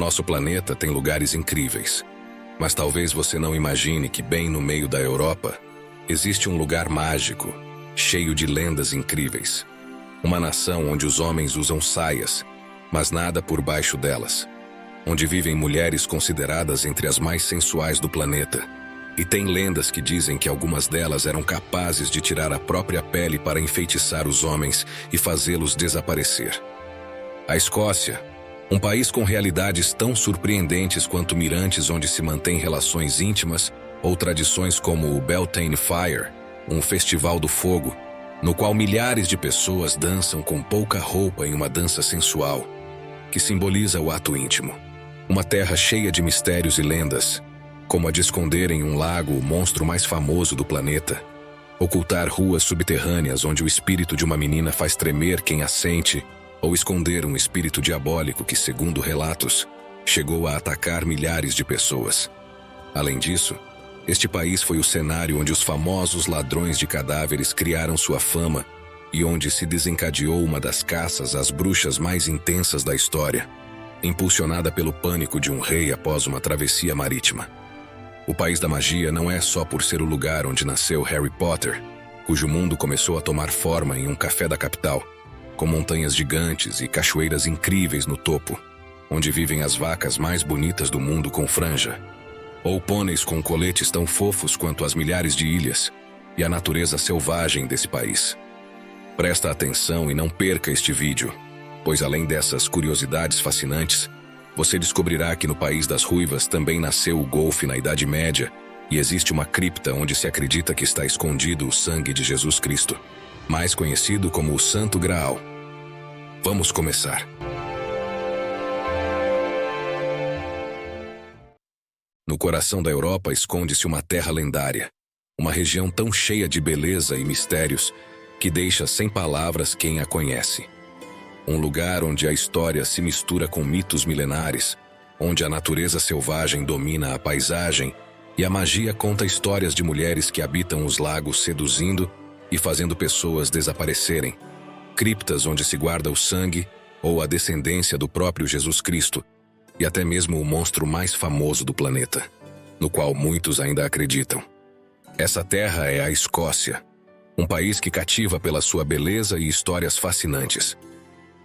nosso planeta tem lugares incríveis, mas talvez você não imagine que bem no meio da Europa existe um lugar mágico, cheio de lendas incríveis. Uma nação onde os homens usam saias, mas nada por baixo delas. Onde vivem mulheres consideradas entre as mais sensuais do planeta. E tem lendas que dizem que algumas delas eram capazes de tirar a própria pele para enfeitiçar os homens e fazê-los desaparecer. A Escócia, um país com realidades tão surpreendentes quanto mirantes onde se mantém relações íntimas ou tradições como o Beltane Fire, um festival do fogo, no qual milhares de pessoas dançam com pouca roupa em uma dança sensual, que simboliza o ato íntimo. Uma terra cheia de mistérios e lendas, como a de esconder em um lago o monstro mais famoso do planeta, ocultar ruas subterrâneas onde o espírito de uma menina faz tremer quem a sente, ou esconder um espírito diabólico que, segundo relatos, chegou a atacar milhares de pessoas. Além disso, este país foi o cenário onde os famosos ladrões de cadáveres criaram sua fama e onde se desencadeou uma das caças às bruxas mais intensas da história, impulsionada pelo pânico de um rei após uma travessia marítima. O país da magia não é só por ser o lugar onde nasceu Harry Potter, cujo mundo começou a tomar forma em um café da capital, com montanhas gigantes e cachoeiras incríveis no topo, onde vivem as vacas mais bonitas do mundo com franja, ou pôneis com coletes tão fofos quanto as milhares de ilhas e a natureza selvagem desse país. Presta atenção e não perca este vídeo, pois além dessas curiosidades fascinantes, você descobrirá que no país das ruivas também nasceu o golfe na Idade Média e existe uma cripta onde se acredita que está escondido o sangue de Jesus Cristo, mais conhecido como o Santo Graal. Vamos começar. No coração da Europa esconde-se uma terra lendária, uma região tão cheia de beleza e mistérios que deixa sem palavras quem a conhece. Um lugar onde a história se mistura com mitos milenares, onde a natureza selvagem domina a paisagem e a magia conta histórias de mulheres que habitam os lagos seduzindo e fazendo pessoas desaparecerem, criptas onde se guarda o sangue ou a descendência do próprio Jesus Cristo, e até mesmo o monstro mais famoso do planeta, no qual muitos ainda acreditam. Essa terra é a Escócia, um país que cativa pela sua beleza e histórias fascinantes.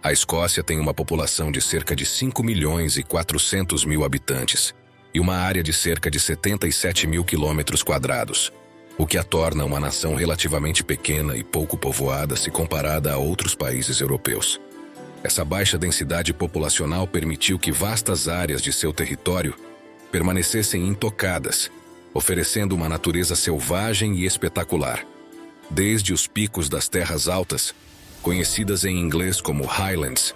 A Escócia tem uma população de cerca de 5.400.000 habitantes e uma área de cerca de 77 mil quilômetros quadrados, o que a torna uma nação relativamente pequena e pouco povoada se comparada a outros países europeus. Essa baixa densidade populacional permitiu que vastas áreas de seu território permanecessem intocadas, oferecendo uma natureza selvagem e espetacular. Desde os picos das terras altas, conhecidas em inglês como Highlands,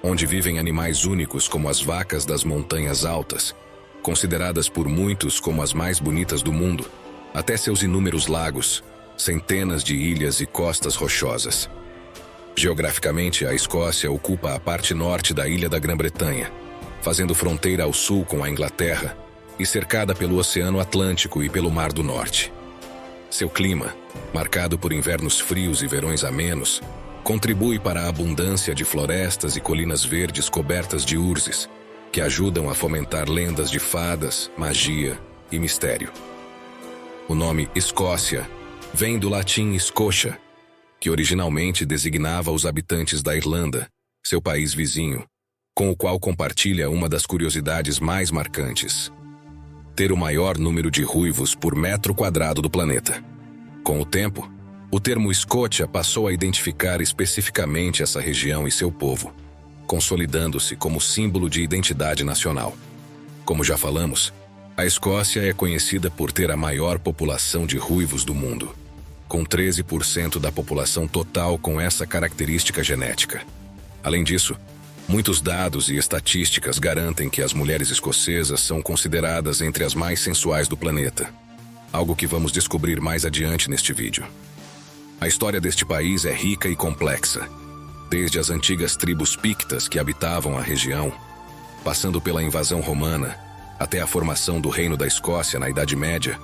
onde vivem animais únicos como as vacas das montanhas altas, consideradas por muitos como as mais bonitas do mundo, até seus inúmeros lagos, centenas de ilhas e costas rochosas. Geograficamente, a Escócia ocupa a parte norte da ilha da Grã-Bretanha, fazendo fronteira ao sul com a Inglaterra e cercada pelo Oceano Atlântico e pelo Mar do Norte. Seu clima, marcado por invernos frios e verões amenos, contribui para a abundância de florestas e colinas verdes cobertas de urzes, que ajudam a fomentar lendas de fadas, magia e mistério. O nome Escócia vem do latim Scotia, que originalmente designava os habitantes da Irlanda, seu país vizinho, com o qual compartilha uma das curiosidades mais marcantes: ter o maior número de ruivos por metro quadrado do planeta. Com o tempo, o termo Escócia passou a identificar especificamente essa região e seu povo, consolidando-se como símbolo de identidade nacional. Como já falamos, a Escócia é conhecida por ter a maior população de ruivos do mundo, com 13% da população total com essa característica genética. Além disso, muitos dados e estatísticas garantem que as mulheres escocesas são consideradas entre as mais sensuais do planeta, algo que vamos descobrir mais adiante neste vídeo. A história deste país é rica e complexa, desde as antigas tribos pictas que habitavam a região, passando pela invasão romana, até a formação do Reino da Escócia na Idade Média.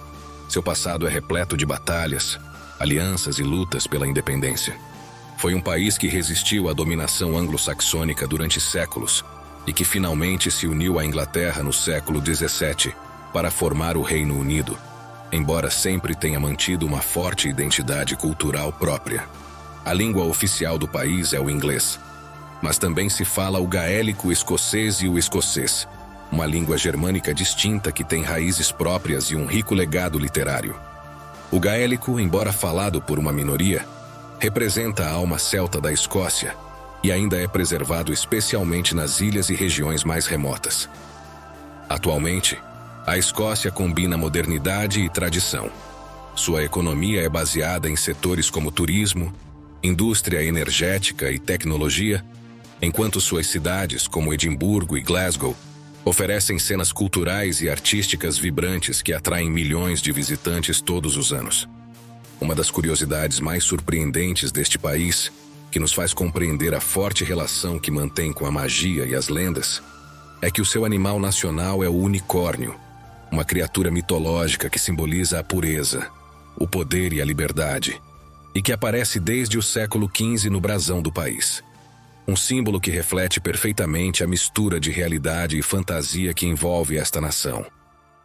Seu passado é repleto de batalhas, alianças e lutas pela independência. Foi um país que resistiu à dominação anglo-saxônica durante séculos, e que finalmente se uniu à Inglaterra no século XVII para formar o Reino Unido, embora sempre tenha mantido uma forte identidade cultural própria. A língua oficial do país é o inglês, mas também se fala o gaélico escocês e o escocês, uma língua germânica distinta que tem raízes próprias e um rico legado literário. O gaélico, embora falado por uma minoria, representa a alma celta da Escócia e ainda é preservado especialmente nas ilhas e regiões mais remotas. Atualmente, a Escócia combina modernidade e tradição. Sua economia é baseada em setores como turismo, indústria energética e tecnologia, enquanto suas cidades, como Edimburgo e Glasgow, oferecem cenas culturais e artísticas vibrantes que atraem milhões de visitantes todos os anos. Uma das curiosidades mais surpreendentes deste país, que nos faz compreender a forte relação que mantém com a magia e as lendas, é que o seu animal nacional é o unicórnio, uma criatura mitológica que simboliza a pureza, o poder e a liberdade, e que aparece desde o século XV no brasão do país. Um símbolo que reflete perfeitamente a mistura de realidade e fantasia que envolve esta nação.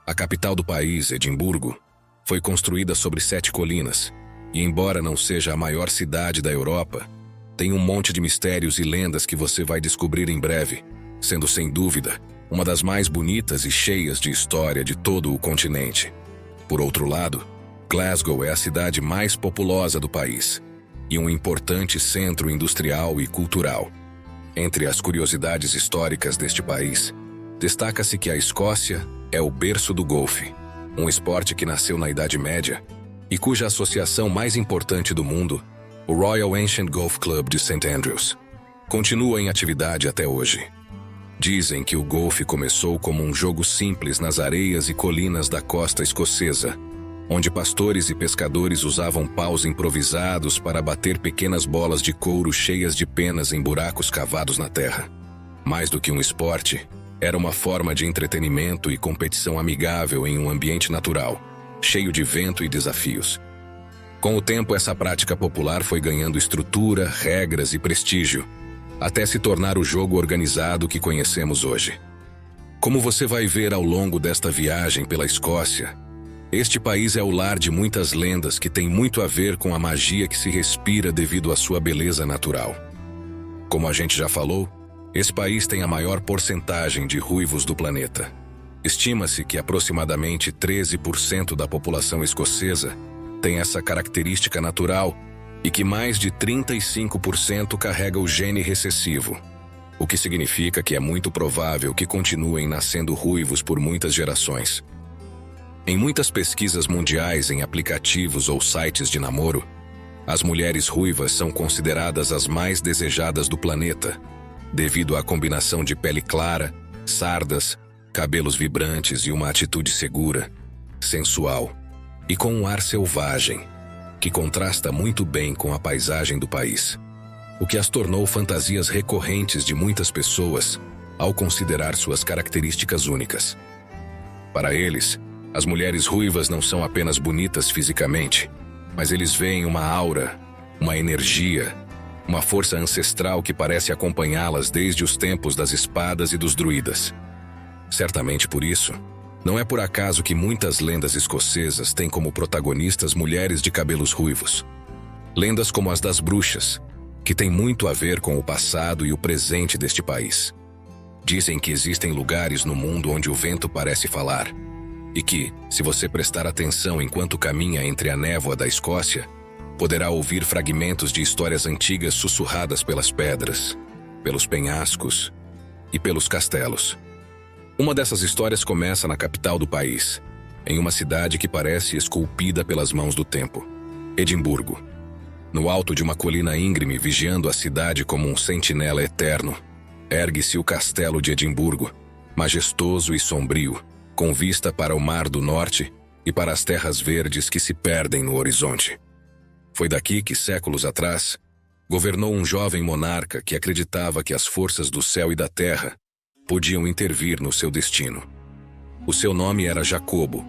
A capital do país, Edimburgo, foi construída sobre 7 colinas, e embora não seja a maior cidade da Europa, tem um monte de mistérios e lendas que você vai descobrir em breve, sendo sem dúvida uma das mais bonitas e cheias de história de todo o continente. Por outro lado, Glasgow é a cidade mais populosa do país e um importante centro industrial e cultural. Entre as curiosidades históricas deste país, destaca-se que a Escócia é o berço do golfe, um esporte que nasceu na Idade Média e cuja associação mais importante do mundo, o Royal Ancient Golf Club de St. Andrews, continua em atividade até hoje. Dizem que o golfe começou como um jogo simples nas areias e colinas da costa escocesa, onde pastores e pescadores usavam paus improvisados para bater pequenas bolas de couro cheias de penas em buracos cavados na terra. Mais do que um esporte, era uma forma de entretenimento e competição amigável em um ambiente natural, cheio de vento e desafios. Com o tempo, essa prática popular foi ganhando estrutura, regras e prestígio, até se tornar o jogo organizado que conhecemos hoje. Como você vai ver ao longo desta viagem pela Escócia, este país é o lar de muitas lendas que têm muito a ver com a magia que se respira devido à sua beleza natural. Como a gente já falou, esse país tem a maior porcentagem de ruivos do planeta. Estima-se que aproximadamente 13% da população escocesa tem essa característica natural e que mais de 35% carrega o gene recessivo, o que significa que é muito provável que continuem nascendo ruivos por muitas gerações. Em muitas pesquisas mundiais em aplicativos ou sites de namoro, as mulheres ruivas são consideradas as mais desejadas do planeta, devido à combinação de pele clara, sardas, cabelos vibrantes e uma atitude segura, sensual e com um ar selvagem, que contrasta muito bem com a paisagem do país, o que as tornou fantasias recorrentes de muitas pessoas ao considerar suas características únicas. Para eles, as mulheres ruivas não são apenas bonitas fisicamente, mas eles veem uma aura, uma energia, uma força ancestral que parece acompanhá-las desde os tempos das espadas e dos druidas. Certamente por isso, não é por acaso que muitas lendas escocesas têm como protagonistas mulheres de cabelos ruivos. Lendas como as das bruxas, que têm muito a ver com o passado e o presente deste país. Dizem que existem lugares no mundo onde o vento parece falar, e que, se você prestar atenção enquanto caminha entre a névoa da Escócia, poderá ouvir fragmentos de histórias antigas sussurradas pelas pedras, pelos penhascos e pelos castelos. Uma dessas histórias começa na capital do país, em uma cidade que parece esculpida pelas mãos do tempo, Edimburgo. No alto de uma colina íngreme, vigiando a cidade como um sentinela eterno, ergue-se o castelo de Edimburgo, majestoso e sombrio, com vista para o Mar do Norte e para as terras verdes que se perdem no horizonte. Foi daqui que, séculos atrás, governou um jovem monarca que acreditava que as forças do céu e da terra podiam intervir no seu destino. O seu nome era Jacobo,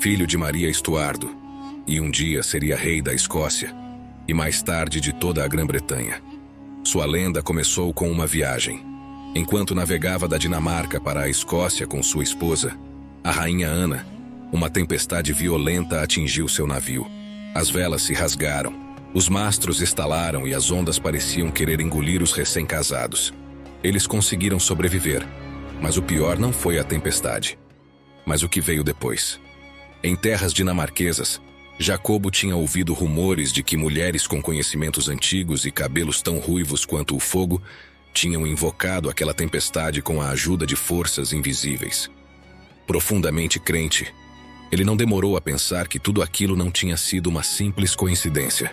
filho de Maria Estuardo, e um dia seria rei da Escócia, e mais tarde de toda a Grã-Bretanha. Sua lenda começou com uma viagem. Enquanto navegava da Dinamarca para a Escócia com sua esposa, a rainha Ana, uma tempestade violenta atingiu seu navio. As velas se rasgaram, os mastros estalaram e as ondas pareciam querer engolir os recém-casados. Eles conseguiram sobreviver, mas o pior não foi a tempestade, mas o que veio depois. Em terras dinamarquesas, Jacobo tinha ouvido rumores de que mulheres com conhecimentos antigos e cabelos tão ruivos quanto o fogo tinham invocado aquela tempestade com a ajuda de forças invisíveis. Profundamente crente, ele não demorou a pensar que tudo aquilo não tinha sido uma simples coincidência.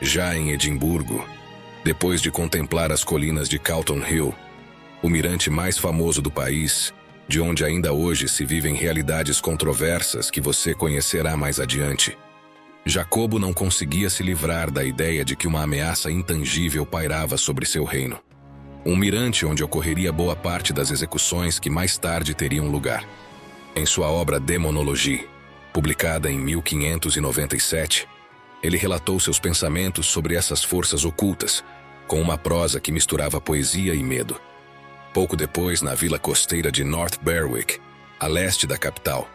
Já em Edimburgo, depois de contemplar as colinas de Calton Hill, o mirante mais famoso do país, de onde ainda hoje se vivem realidades controversas que você conhecerá mais adiante, Jacobo não conseguia se livrar da ideia de que uma ameaça intangível pairava sobre seu reino. Um mirante onde ocorreria boa parte das execuções que mais tarde teriam lugar. Em sua obra Demonologie, publicada em 1597, ele relatou seus pensamentos sobre essas forças ocultas, com uma prosa que misturava poesia e medo. Pouco depois, na vila costeira de North Berwick, a leste da capital,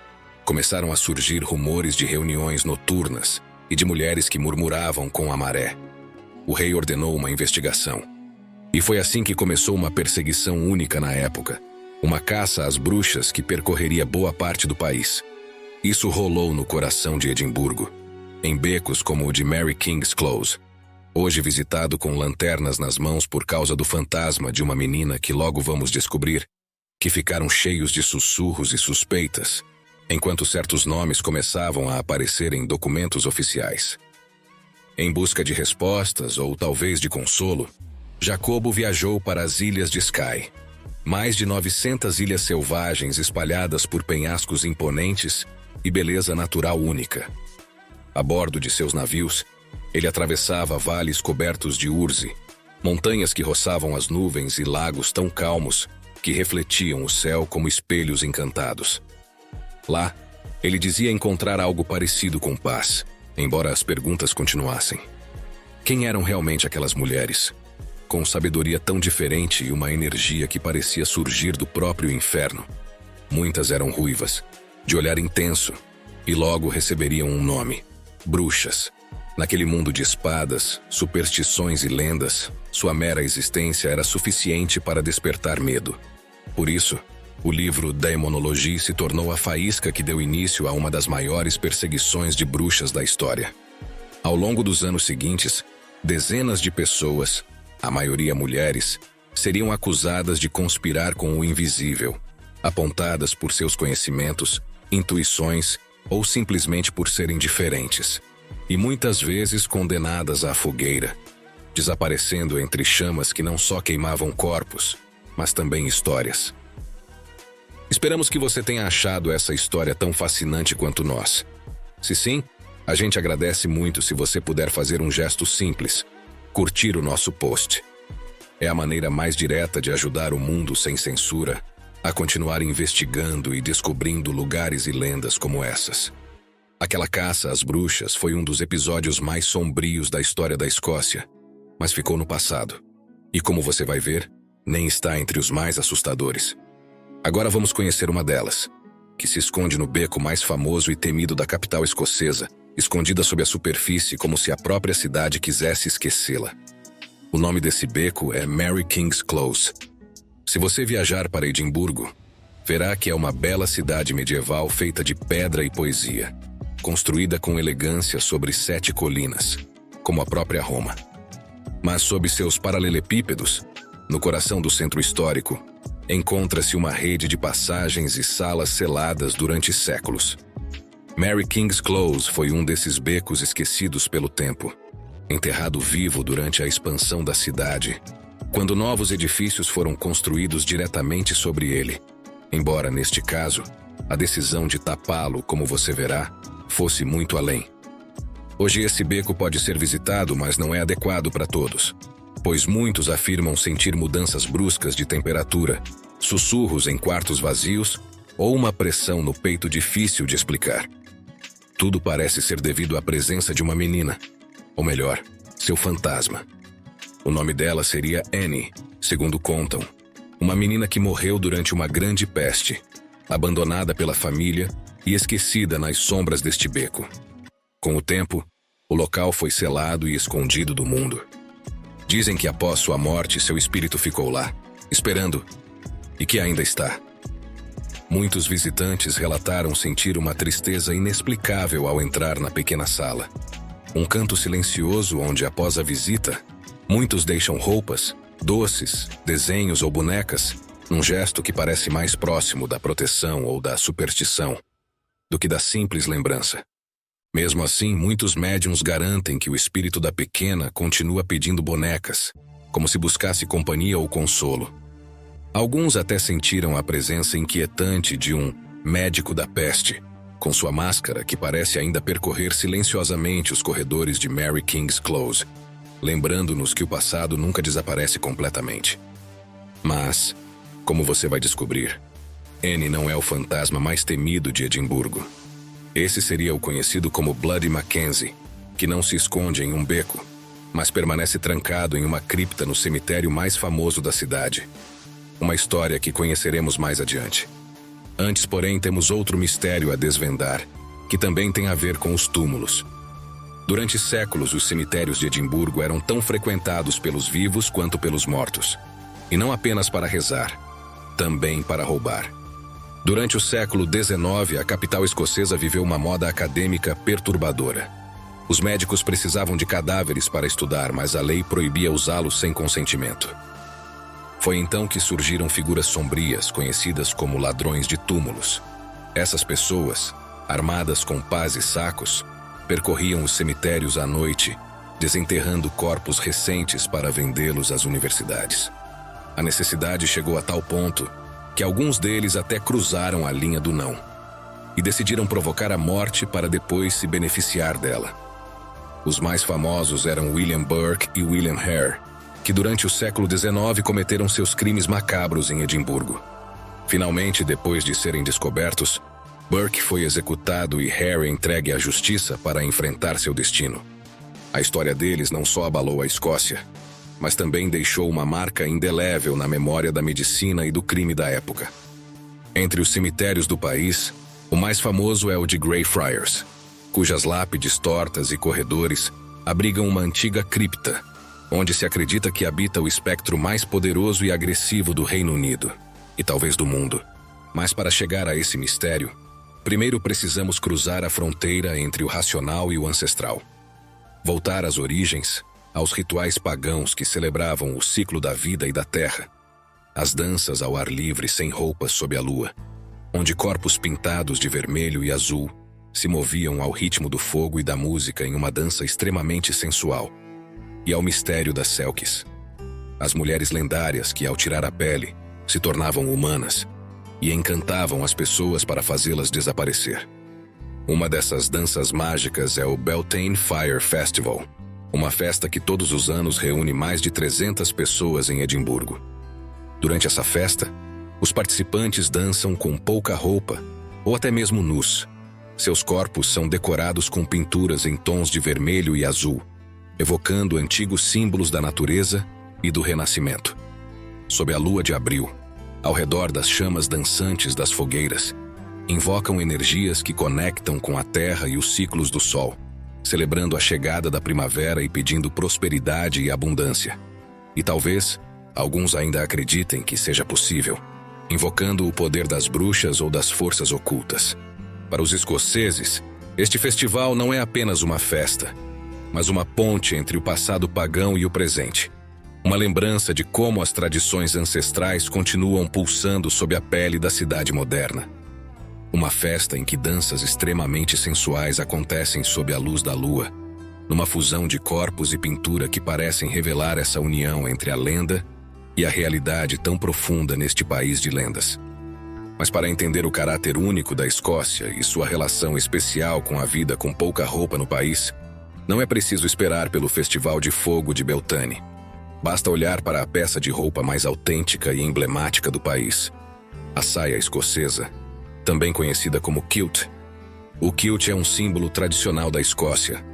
começaram a surgir rumores de reuniões noturnas e de mulheres que murmuravam com a maré. O rei ordenou uma investigação. E foi assim que começou uma perseguição única na época, uma caça às bruxas que percorreria boa parte do país. Isso rolou no coração de Edimburgo, em becos como o de Mary King's Close, hoje visitado com lanternas nas mãos por causa do fantasma de uma menina que logo vamos descobrir, que ficaram cheios de sussurros e suspeitas, enquanto certos nomes começavam a aparecer em documentos oficiais. Em busca de respostas, ou talvez de consolo, Jacobo viajou para as ilhas de Skye, mais de 900 ilhas selvagens espalhadas por penhascos imponentes e beleza natural única. A bordo de seus navios, ele atravessava vales cobertos de urze, montanhas que roçavam as nuvens e lagos tão calmos que refletiam o céu como espelhos encantados. Lá, ele dizia encontrar algo parecido com paz, embora as perguntas continuassem. Quem eram realmente aquelas mulheres? Com sabedoria tão diferente e uma energia que parecia surgir do próprio inferno. Muitas eram ruivas, de olhar intenso, e logo receberiam um nome: bruxas. Naquele mundo de espadas, superstições e lendas, sua mera existência era suficiente para despertar medo. Por isso, o livro Demonologie se tornou a faísca que deu início a uma das maiores perseguições de bruxas da história. Ao longo dos anos seguintes, dezenas de pessoas, a maioria mulheres, seriam acusadas de conspirar com o invisível, apontadas por seus conhecimentos, intuições ou simplesmente por serem diferentes, e muitas vezes condenadas à fogueira, desaparecendo entre chamas que não só queimavam corpos, mas também histórias. Esperamos que você tenha achado essa história tão fascinante quanto nós. Se sim, a gente agradece muito se você puder fazer um gesto simples: curtir o nosso post. É a maneira mais direta de ajudar o mundo sem censura a continuar investigando e descobrindo lugares e lendas como essas. Aquela caça às bruxas foi um dos episódios mais sombrios da história da Escócia, mas ficou no passado. E como você vai ver, nem está entre os mais assustadores. Agora vamos conhecer uma delas, que se esconde no beco mais famoso e temido da capital escocesa, escondida sob a superfície como se a própria cidade quisesse esquecê-la. O nome desse beco é Mary King's Close. Se você viajar para Edimburgo, verá que é uma bela cidade medieval feita de pedra e poesia, construída com elegância sobre 7 colinas, como a própria Roma. Mas sob seus paralelepípedos, no coração do centro histórico, encontra-se uma rede de passagens e salas seladas durante séculos. Mary King's Close foi um desses becos esquecidos pelo tempo, enterrado vivo durante a expansão da cidade, quando novos edifícios foram construídos diretamente sobre ele, embora, neste caso, a decisão de tapá-lo, como você verá, fosse muito além. Hoje esse beco pode ser visitado, mas não é adequado para todos, pois muitos afirmam sentir mudanças bruscas de temperatura, sussurros em quartos vazios ou uma pressão no peito difícil de explicar. Tudo parece ser devido à presença de uma menina, ou melhor, seu fantasma. O nome dela seria Annie, segundo contam, Uma menina que morreu durante uma grande peste, abandonada pela família e esquecida nas sombras deste beco. Com o tempo, o local foi selado e escondido do mundo. Dizem que após sua morte, seu espírito ficou lá, esperando, e que ainda está. Muitos visitantes relataram sentir uma tristeza inexplicável ao entrar na pequena sala. Um canto silencioso onde, após a visita, muitos deixam roupas, doces, desenhos ou bonecas, num gesto que parece mais próximo da proteção ou da superstição do que da simples lembrança. Mesmo assim, muitos médiuns garantem que o espírito da pequena continua pedindo bonecas, como se buscasse companhia ou consolo. Alguns até sentiram a presença inquietante de um médico da peste, com sua máscara que parece ainda percorrer silenciosamente os corredores de Mary King's Close, lembrando-nos que o passado nunca desaparece completamente. Mas, como você vai descobrir, Annie não é o fantasma mais temido de Edimburgo. Esse seria o conhecido como Bloody Mackenzie, que não se esconde em um beco, mas permanece trancado em uma cripta no cemitério mais famoso da cidade. Uma história que conheceremos mais adiante. Antes, porém, temos outro mistério a desvendar, que também tem a ver com os túmulos. Durante séculos, os cemitérios de Edimburgo eram tão frequentados pelos vivos quanto pelos mortos. E não apenas para rezar, também para roubar. Durante o século XIX, a capital escocesa viveu uma moda acadêmica perturbadora. Os médicos precisavam de cadáveres para estudar, mas a lei proibia usá-los sem consentimento. Foi então que surgiram figuras sombrias, conhecidas como ladrões de túmulos. Essas pessoas, armadas com pás e sacos, percorriam os cemitérios à noite, desenterrando corpos recentes para vendê-los às universidades. A necessidade chegou a tal ponto que alguns deles até cruzaram a linha do não e decidiram provocar a morte para depois se beneficiar dela. Os mais famosos eram William Burke e William Hare, que durante o século XIX cometeram seus crimes macabros em Edimburgo. Finalmente, depois de serem descobertos, Burke foi executado e Hare entregue à justiça para enfrentar seu destino. A história deles não só abalou a Escócia, mas também deixou uma marca indelével na memória da medicina e do crime da época. Entre os cemitérios do país, o mais famoso é o de Greyfriars, cujas lápides tortas e corredores abrigam uma antiga cripta, onde se acredita que habita o espectro mais poderoso e agressivo do Reino Unido, e talvez do mundo. Mas para chegar a esse mistério, primeiro precisamos cruzar a fronteira entre o racional e o ancestral. Voltar às origens, aos rituais pagãos que celebravam o ciclo da vida e da terra, as danças ao ar livre sem roupas sob a lua, onde corpos pintados de vermelho e azul se moviam ao ritmo do fogo e da música em uma dança extremamente sensual, e ao mistério das Selkies, as mulheres lendárias que, ao tirar a pele, se tornavam humanas e encantavam as pessoas para fazê-las desaparecer. Uma dessas danças mágicas é o Beltane Fire Festival, uma festa que todos os anos reúne mais de 300 pessoas em Edimburgo. Durante essa festa, os participantes dançam com pouca roupa, ou até mesmo nus. Seus corpos são decorados com pinturas em tons de vermelho e azul, evocando antigos símbolos da natureza e do renascimento. Sob a lua de abril, ao redor das chamas dançantes das fogueiras, invocam energias que conectam com a terra e os ciclos do sol, celebrando a chegada da primavera e pedindo prosperidade e abundância. E talvez alguns ainda acreditem que seja possível, invocando o poder das bruxas ou das forças ocultas. Para os escoceses, este festival não é apenas uma festa, mas uma ponte entre o passado pagão e o presente. Uma lembrança de como as tradições ancestrais continuam pulsando sob a pele da cidade moderna. Uma festa em que danças extremamente sensuais acontecem sob a luz da lua, numa fusão de corpos e pintura que parecem revelar essa união entre a lenda e a realidade tão profunda neste país de lendas. Mas para entender o caráter único da Escócia e sua relação especial com a vida com pouca roupa no país, não é preciso esperar pelo Festival de Fogo de Beltane. Basta olhar para a peça de roupa mais autêntica e emblemática do país, a saia escocesa, também conhecida como kilt. O kilt é um símbolo tradicional da Escócia,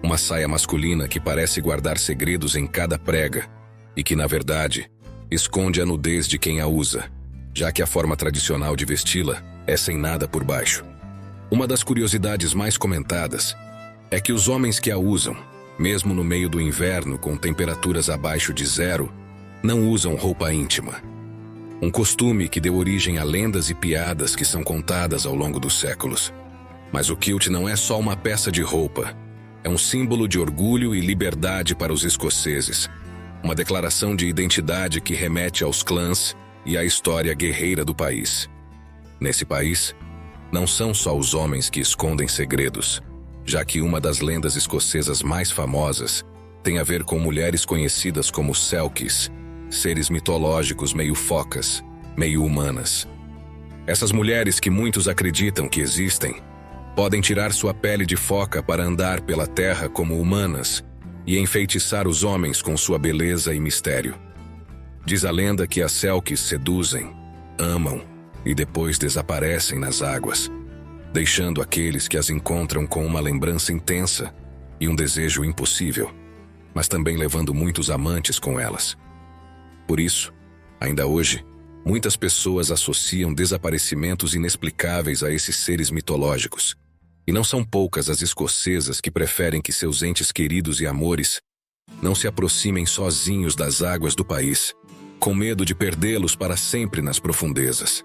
uma saia masculina que parece guardar segredos em cada prega e que, na verdade, esconde a nudez de quem a usa, já que a forma tradicional de vesti-la é sem nada por baixo. Uma das curiosidades mais comentadas é que os homens que a usam, mesmo no meio do inverno com temperaturas abaixo de zero, não usam roupa íntima. Um costume que deu origem a lendas e piadas que são contadas ao longo dos séculos. Mas o kilt não é só uma peça de roupa. É um símbolo de orgulho e liberdade para os escoceses. Uma declaração de identidade que remete aos clãs e à história guerreira do país. Nesse país, não são só os homens que escondem segredos, já que uma das lendas escocesas mais famosas tem a ver com mulheres conhecidas como Selkies, seres mitológicos meio focas, meio humanas. Essas mulheres que muitos acreditam que existem, podem tirar sua pele de foca para andar pela terra como humanas e enfeitiçar os homens com sua beleza e mistério. Diz a lenda que as Selkies seduzem, amam e depois desaparecem nas águas, deixando aqueles que as encontram com uma lembrança intensa e um desejo impossível, mas também levando muitos amantes com elas. Por isso, ainda hoje, muitas pessoas associam desaparecimentos inexplicáveis a esses seres mitológicos. E não são poucas as escocesas que preferem que seus entes queridos e amores não se aproximem sozinhos das águas do país, com medo de perdê-los para sempre nas profundezas.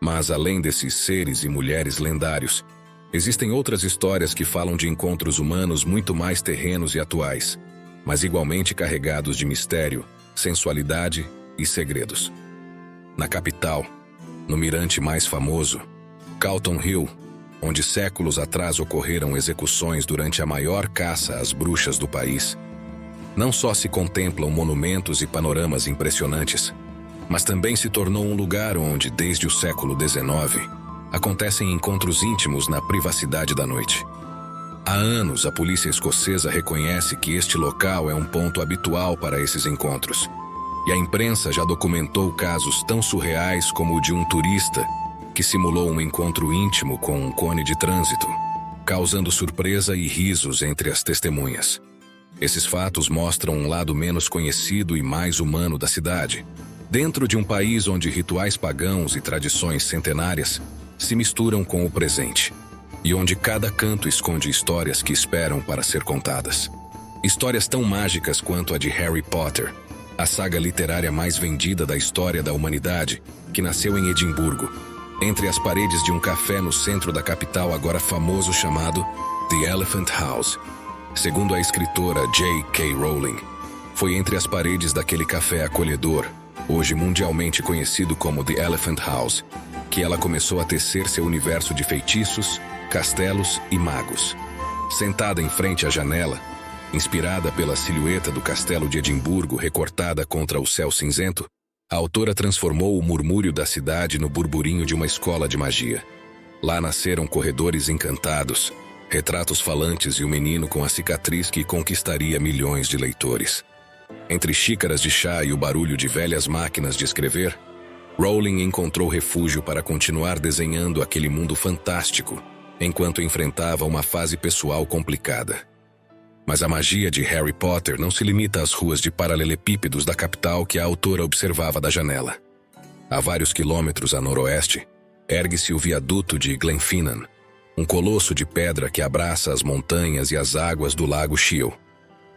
Mas além desses seres e mulheres lendários, existem outras histórias que falam de encontros humanos muito mais terrenos e atuais, mas igualmente carregados de mistério, sensualidade e segredos. Na capital, no mirante mais famoso, Calton Hill, onde séculos atrás ocorreram execuções durante a maior caça às bruxas do país, não só se contemplam monumentos e panoramas impressionantes, mas também se tornou um lugar onde, desde o século XIX, acontecem encontros íntimos na privacidade da noite. Há anos, a polícia escocesa reconhece que este local é um ponto habitual para esses encontros, e a imprensa já documentou casos tão surreais como o de um turista que simulou um encontro íntimo com um cone de trânsito, causando surpresa e risos entre as testemunhas. Esses fatos mostram um lado menos conhecido e mais humano da cidade, dentro de um país onde rituais pagãos e tradições centenárias se misturam com o presente, e onde cada canto esconde histórias que esperam para ser contadas. Histórias tão mágicas quanto a de Harry Potter, a saga literária mais vendida da história da humanidade, que nasceu em Edimburgo, entre as paredes de um café no centro da capital agora famoso chamado The Elephant House. Segundo a escritora J.K. Rowling, foi entre as paredes daquele café acolhedor, hoje mundialmente conhecido como The Elephant House, que ela começou a tecer seu universo de feitiços, castelos e magos. Sentada em frente à janela, inspirada pela silhueta do castelo de Edimburgo recortada contra o céu cinzento, a autora transformou o murmúrio da cidade no burburinho de uma escola de magia. Lá nasceram corredores encantados, retratos falantes e o menino com a cicatriz que conquistaria milhões de leitores. Entre xícaras de chá e o barulho de velhas máquinas de escrever, Rowling encontrou refúgio para continuar desenhando aquele mundo fantástico, enquanto enfrentava uma fase pessoal complicada. Mas a magia de Harry Potter não se limita às ruas de paralelepípedos da capital que a autora observava da janela. A vários quilômetros a noroeste, ergue-se o viaduto de Glenfinnan, um colosso de pedra que abraça as montanhas e as águas do lago Shiel.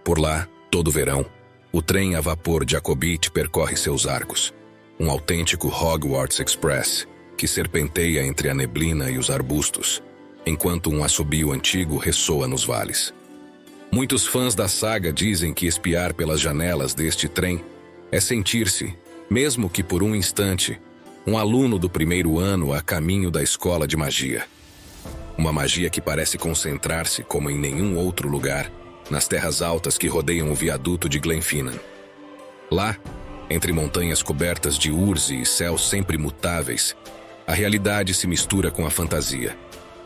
Por lá, todo verão, o trem a vapor Jacobite percorre seus arcos, um autêntico Hogwarts Express que serpenteia entre a neblina e os arbustos, enquanto um assobio antigo ressoa nos vales. Muitos fãs da saga dizem que espiar pelas janelas deste trem é sentir-se, mesmo que por um instante, um aluno do primeiro ano a caminho da escola de magia. Uma magia que parece concentrar-se, como em nenhum outro lugar, nas terras altas que rodeiam o viaduto de Glenfinnan. Lá, entre montanhas cobertas de urze e céus sempre mutáveis, a realidade se mistura com a fantasia.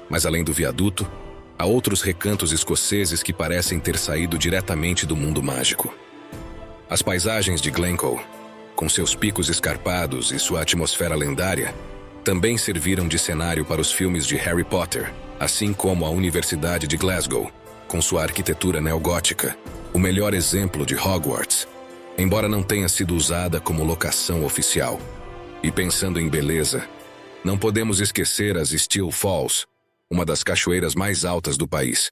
Mas além do viaduto, há outros recantos escoceses que parecem ter saído diretamente do mundo mágico. As paisagens de Glencoe, com seus picos escarpados e sua atmosfera lendária, também serviram de cenário para os filmes de Harry Potter, assim como a Universidade de Glasgow, com sua arquitetura neogótica, o melhor exemplo de Hogwarts. embora não tenha sido usada como locação oficial. E pensando em beleza, não podemos esquecer as Steel Falls, uma das cachoeiras mais altas do país,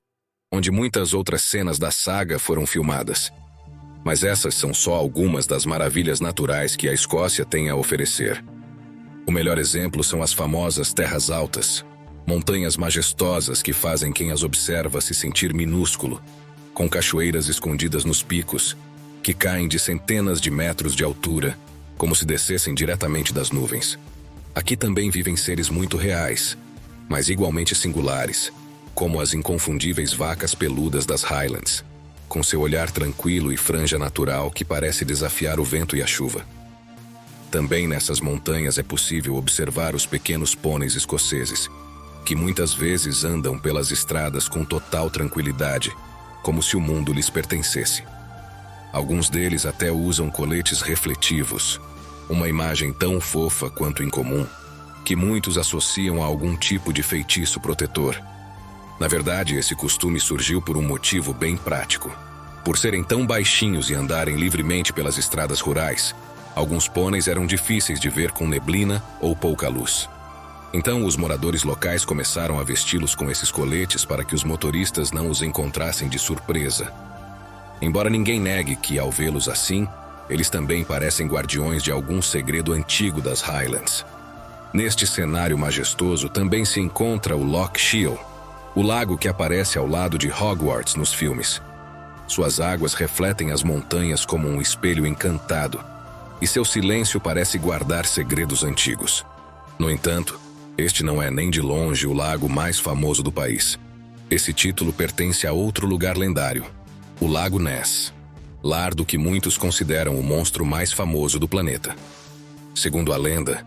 onde muitas outras cenas da saga foram filmadas. Mas essas são só algumas das maravilhas naturais que a Escócia tem a oferecer. O melhor exemplo são as famosas Terras Altas, montanhas majestosas que fazem quem as observa se sentir minúsculo, com cachoeiras escondidas nos picos, que caem de centenas de metros de altura, como se descessem diretamente das nuvens. Aqui também vivem seres muito reais, mas igualmente singulares, como as inconfundíveis vacas peludas das Highlands, com seu olhar tranquilo e franja natural que parece desafiar o vento e a chuva. Também nessas montanhas é possível observar os pequenos pôneis escoceses, que muitas vezes andam pelas estradas com total tranquilidade, como se o mundo lhes pertencesse. Alguns deles até usam coletes refletivos, uma imagem tão fofa quanto incomum, que muitos associam a algum tipo de feitiço protetor. Na verdade, esse costume surgiu por um motivo bem prático. Por serem tão baixinhos e andarem livremente pelas estradas rurais, alguns pôneis eram difíceis de ver com neblina ou pouca luz. Então, os moradores locais começaram a vesti-los com esses coletes para que os motoristas não os encontrassem de surpresa. Embora ninguém negue que, ao vê-los assim, eles também parecem guardiões de algum segredo antigo das Highlands. Neste cenário majestoso também se encontra o Loch Shiel, o lago que aparece ao lado de Hogwarts nos filmes. Suas águas refletem as montanhas como um espelho encantado, e seu silêncio parece guardar segredos antigos. No entanto, este não é nem de longe o lago mais famoso do país. Esse título pertence a outro lugar lendário, o Lago Ness, lar do que muitos consideram o monstro mais famoso do planeta. Segundo a lenda,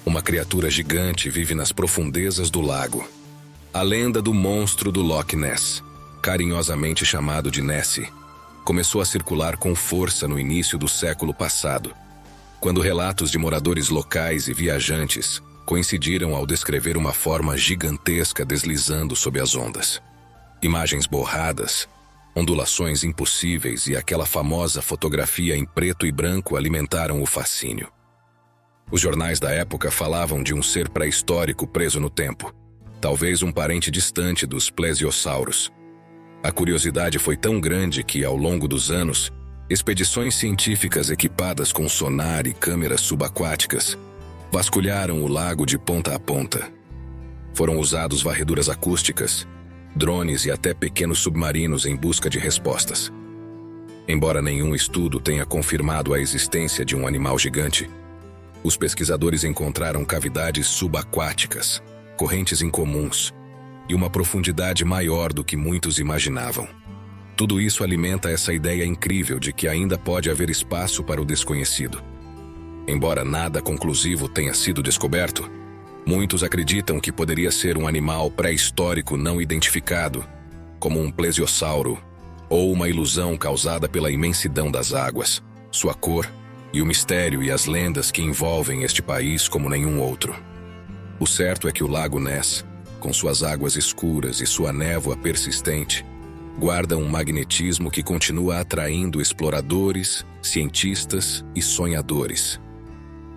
uma criatura gigante vive nas profundezas do lago. A lenda do monstro do Loch Ness, carinhosamente chamado de Nessie, começou a circular com força no início do século passado, quando relatos de moradores locais e viajantes coincidiram ao descrever uma forma gigantesca deslizando sob as ondas. Imagens borradas, ondulações impossíveis e aquela famosa fotografia em preto e branco alimentaram o fascínio. Os jornais da época falavam de um ser pré-histórico preso no tempo, talvez um parente distante dos plesiosauros. A curiosidade foi tão grande que, ao longo dos anos, expedições científicas equipadas com sonar e câmeras subaquáticas vasculharam o lago de ponta a ponta. Foram usados varreduras acústicas, drones e até pequenos submarinos em busca de respostas. Embora nenhum estudo tenha confirmado a existência de um animal gigante, os pesquisadores encontraram cavidades subaquáticas, correntes incomuns e uma profundidade maior do que muitos imaginavam. Tudo isso alimenta essa ideia incrível de que ainda pode haver espaço para o desconhecido. Embora nada conclusivo tenha sido descoberto, muitos acreditam que poderia ser um animal pré-histórico não identificado, como um plesiosauro, ou uma ilusão causada pela imensidão das águas, sua cor e o mistério e as lendas que envolvem este país como nenhum outro. O certo é que o Lago Ness, com suas águas escuras e sua névoa persistente, guarda um magnetismo que continua atraindo exploradores, cientistas e sonhadores.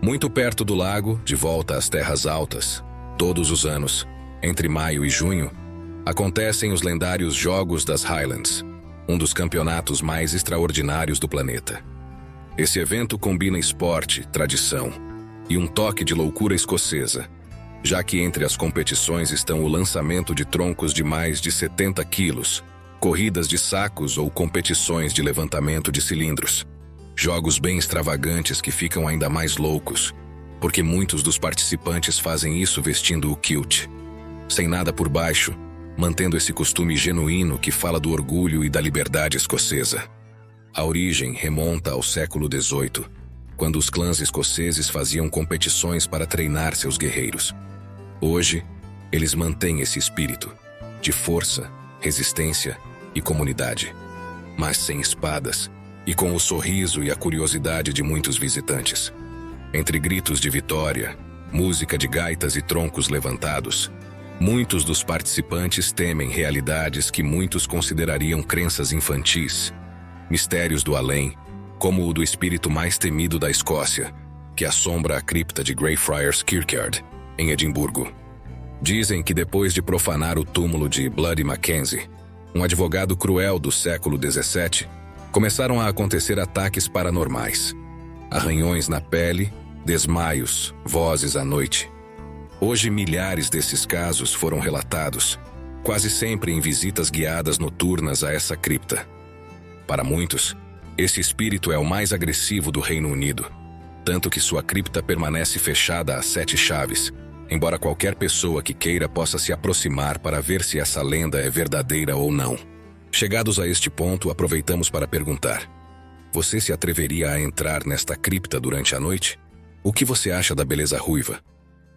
Muito perto do lago, de volta às Terras Altas, todos os anos, entre maio e junho, acontecem os lendários Jogos das Highlands, um dos campeonatos mais extraordinários do planeta. Esse evento combina esporte, tradição e um toque de loucura escocesa, já que entre as competições estão o lançamento de troncos de mais de 70 quilos, corridas de sacos ou competições de levantamento de cilindros. Jogos bem extravagantes que ficam ainda mais loucos, porque muitos dos participantes fazem isso vestindo o kilt, sem nada por baixo, mantendo esse costume genuíno que fala do orgulho e da liberdade escocesa. A origem remonta ao século XVIII, quando os clãs escoceses faziam competições para treinar seus guerreiros. Hoje, eles mantêm esse espírito de força, resistência e comunidade, mas sem espadas e com o sorriso e a curiosidade de muitos visitantes. Entre gritos de vitória, música de gaitas e troncos levantados, muitos dos participantes temem realidades que muitos considerariam crenças infantis, mistérios do além como o do espírito mais temido da Escócia, que assombra a cripta de Greyfriars Kirkyard, em Edimburgo. Dizem que depois de profanar o túmulo de Bloody Mackenzie, um advogado cruel do século XVII, começaram a acontecer ataques paranormais. Arranhões na pele, desmaios, vozes à noite. Hoje milhares desses casos foram relatados, quase sempre em visitas guiadas noturnas a essa cripta. Para muitos, esse espírito é o mais agressivo do Reino Unido, tanto que sua cripta permanece fechada a 7 chaves, embora qualquer pessoa que queira possa se aproximar para ver se essa lenda é verdadeira ou não. Chegados a este ponto, aproveitamos para perguntar: você se atreveria a entrar nesta cripta durante a noite? O que você acha da beleza ruiva?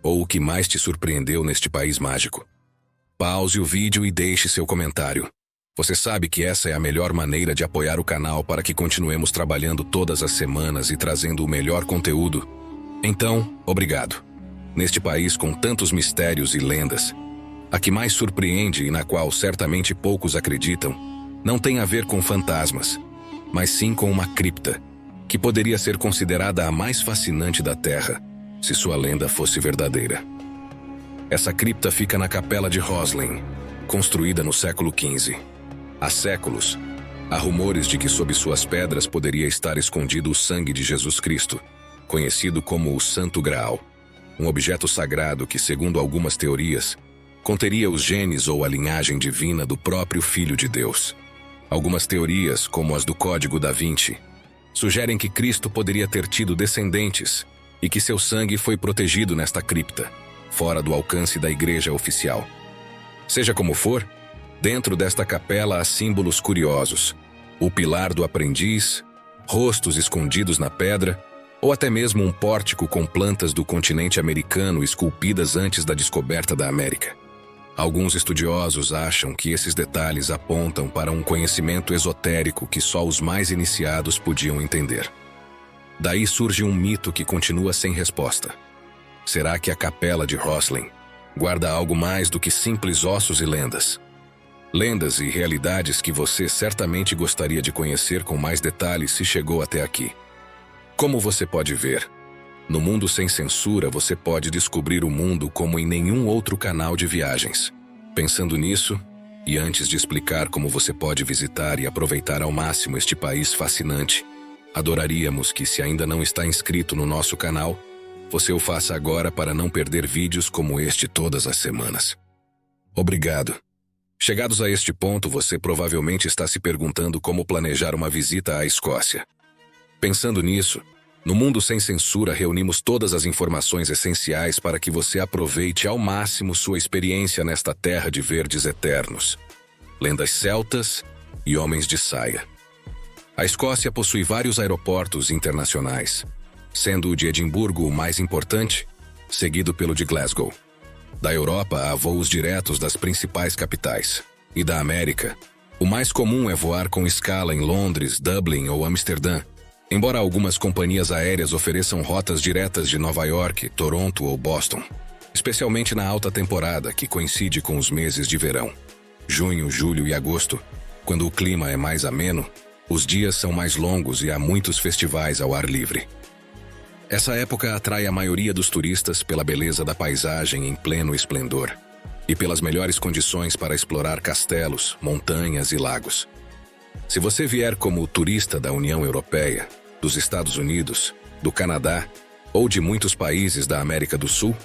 Ou o que mais te surpreendeu neste país mágico? Pause o vídeo e deixe seu comentário. Você sabe que essa é a melhor maneira de apoiar o canal para que continuemos trabalhando todas as semanas e trazendo o melhor conteúdo. Então, obrigado. Neste país com tantos mistérios e lendas, a que mais surpreende e na qual certamente poucos acreditam, não tem a ver com fantasmas, mas sim com uma cripta, que poderia ser considerada a mais fascinante da Terra, se sua lenda fosse verdadeira. Essa cripta fica na Capela de Roslin, construída no século XV. Há séculos, há rumores de que sob suas pedras poderia estar escondido o sangue de Jesus Cristo, conhecido como o Santo Graal, um objeto sagrado que, segundo algumas teorias, conteria os genes ou a linhagem divina do próprio Filho de Deus. Algumas teorias, como as do Código da Vinci, sugerem que Cristo poderia ter tido descendentes e que seu sangue foi protegido nesta cripta, fora do alcance da igreja oficial. Seja como for, dentro desta capela há símbolos curiosos: o pilar do aprendiz, rostos escondidos na pedra, ou até mesmo um pórtico com plantas do continente americano esculpidas antes da descoberta da América. Alguns estudiosos acham que esses detalhes apontam para um conhecimento esotérico que só os mais iniciados podiam entender. Daí surge um mito que continua sem resposta. Será que a Capela de Roslin guarda algo mais do que simples ossos e lendas? Lendas e realidades que você certamente gostaria de conhecer com mais detalhes se chegou até aqui. Como você pode ver, no Mundo Sem Censura você pode descobrir o mundo como em nenhum outro canal de viagens. Pensando nisso, e antes de explicar como você pode visitar e aproveitar ao máximo este país fascinante, adoraríamos que, se ainda não está inscrito no nosso canal, você o faça agora para não perder vídeos como este todas as semanas. Obrigado. Chegados a este ponto, você provavelmente está se perguntando como planejar uma visita à Escócia. Pensando nisso, no Mundo Sem Censura reunimos todas as informações essenciais para que você aproveite ao máximo sua experiência nesta terra de verdes eternos, lendas celtas e homens de saia. A Escócia possui vários aeroportos internacionais, sendo o de Edimburgo o mais importante, seguido pelo de Glasgow. Da Europa há voos diretos das principais capitais, e da América, o mais comum é voar com escala em Londres, Dublin ou Amsterdã, embora algumas companhias aéreas ofereçam rotas diretas de Nova York, Toronto ou Boston, especialmente na alta temporada, que coincide com os meses de verão. Junho, julho e agosto, quando o clima é mais ameno, os dias são mais longos e há muitos festivais ao ar livre. Essa época atrai a maioria dos turistas pela beleza da paisagem em pleno esplendor e pelas melhores condições para explorar castelos, montanhas e lagos. Se você vier como turista da União Europeia, dos Estados Unidos, do Canadá ou de muitos países da América do Sul,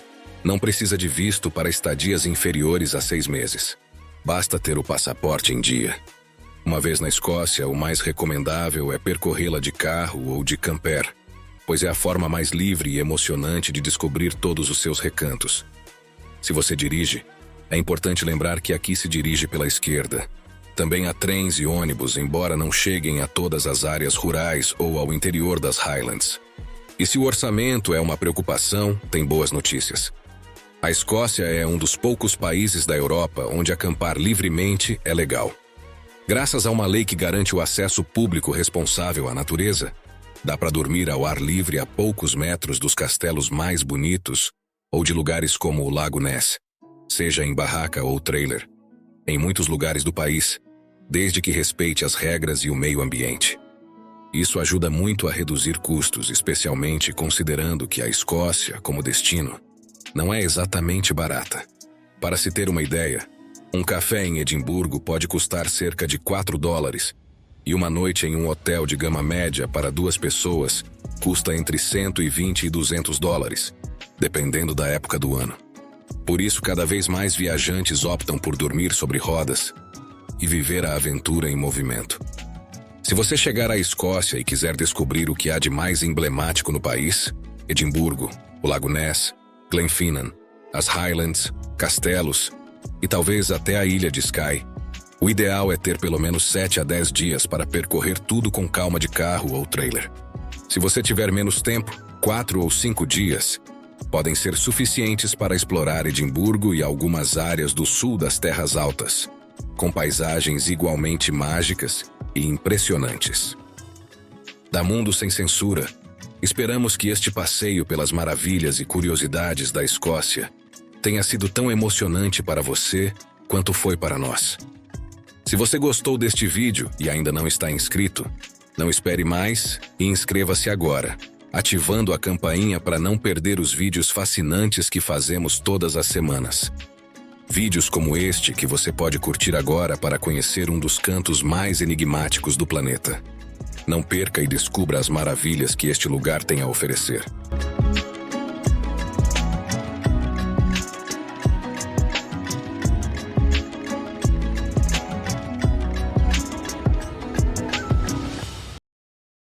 não precisa de visto para estadias inferiores a 6 meses. Basta ter o passaporte em dia. Uma vez na Escócia, o mais recomendável é percorrê-la de carro ou de camper, pois é a forma mais livre e emocionante de descobrir todos os seus recantos. Se você dirige, é importante lembrar que aqui se dirige pela esquerda. Também há trens e ônibus, embora não cheguem a todas as áreas rurais ou ao interior das Highlands. E se o orçamento é uma preocupação, tem boas notícias. A Escócia é um dos poucos países da Europa onde acampar livremente é legal. Graças a uma lei que garante o acesso público responsável à natureza, dá para dormir ao ar livre a poucos metros dos castelos mais bonitos ou de lugares como o Lago Ness, seja em barraca ou trailer, em muitos lugares do país, desde que respeite as regras e o meio ambiente. Isso ajuda muito a reduzir custos, especialmente considerando que a Escócia, como destino, não é exatamente barata. Para se ter uma ideia, um café em Edimburgo pode custar cerca de $4, e uma noite em um hotel de gama média para 2 pessoas custa entre $120 e $200, dependendo da época do ano. Por isso, cada vez mais viajantes optam por dormir sobre rodas e viver a aventura em movimento. Se você chegar à Escócia e quiser descobrir o que há de mais emblemático no país, Edimburgo, o Lago Ness, Glenfinnan, as Highlands, castelos e talvez até a ilha de Skye, o ideal é ter pelo menos 7 a 10 dias para percorrer tudo com calma de carro ou trailer. Se você tiver menos tempo, 4 ou 5 dias podem ser suficientes para explorar Edimburgo e algumas áreas do sul das Terras Altas, com paisagens igualmente mágicas e impressionantes. Da Mundo Sem Censura, esperamos que este passeio pelas maravilhas e curiosidades da Escócia tenha sido tão emocionante para você quanto foi para nós. Se você gostou deste vídeo e ainda não está inscrito, não espere mais e inscreva-se agora, ativando a campainha para não perder os vídeos fascinantes que fazemos todas as semanas. Vídeos como este que você pode curtir agora para conhecer um dos cantos mais enigmáticos do planeta. Não perca e descubra as maravilhas que este lugar tem a oferecer.